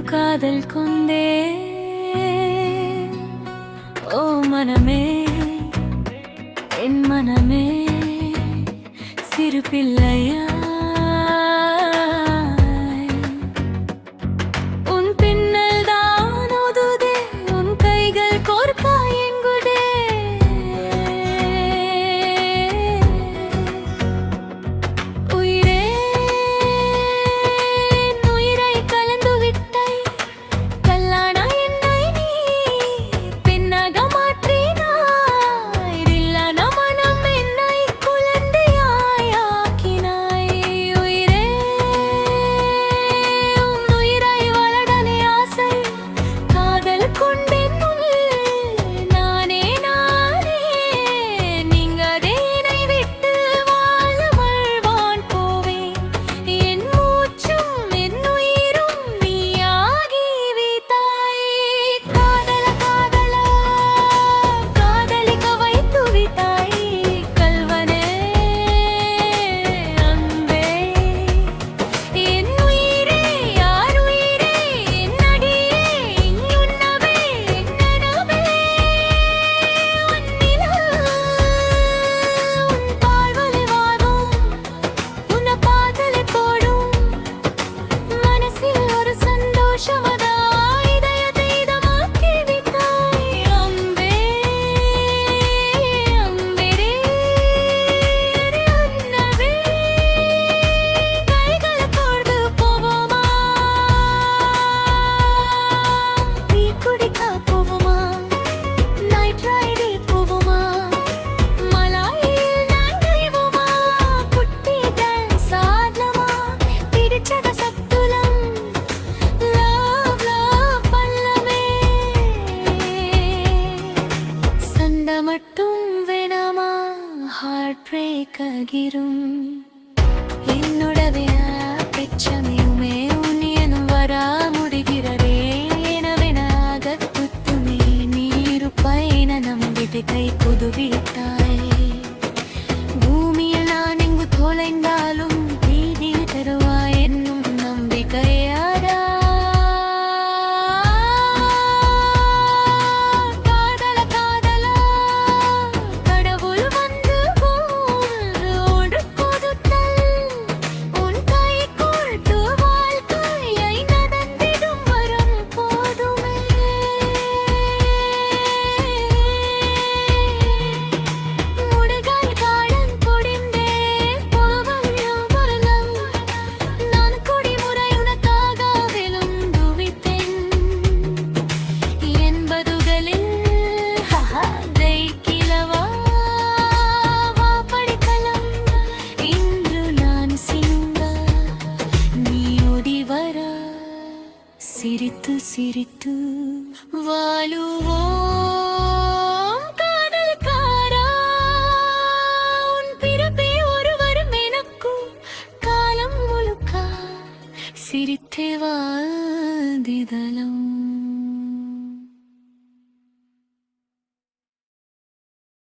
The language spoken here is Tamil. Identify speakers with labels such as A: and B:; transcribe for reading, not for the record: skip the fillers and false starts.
A: காதல் கொண்டே ஓ மனமே என் மனமே சிறு பிள்ளையா ஆகிரும் என்னுடவே பிரச்சனையுமே உன்னியனும் வரா முடிகிறரே எனவெனாக குத்துமே நீரு பயண நம்பிக்கை கை புதுவிட்டாய் பூமியில் நான் எங்கு தொலைந்தாலும் நீதியில் தருவாய் என்னும் நம்பிக்கையாரா சிரித்து சிரித்து வாழுவோம் காதல்காரா உன் பிறப்பே ஒருவரும் எனக்கும் காலம் முழுக்க சிரித்தே வாழ்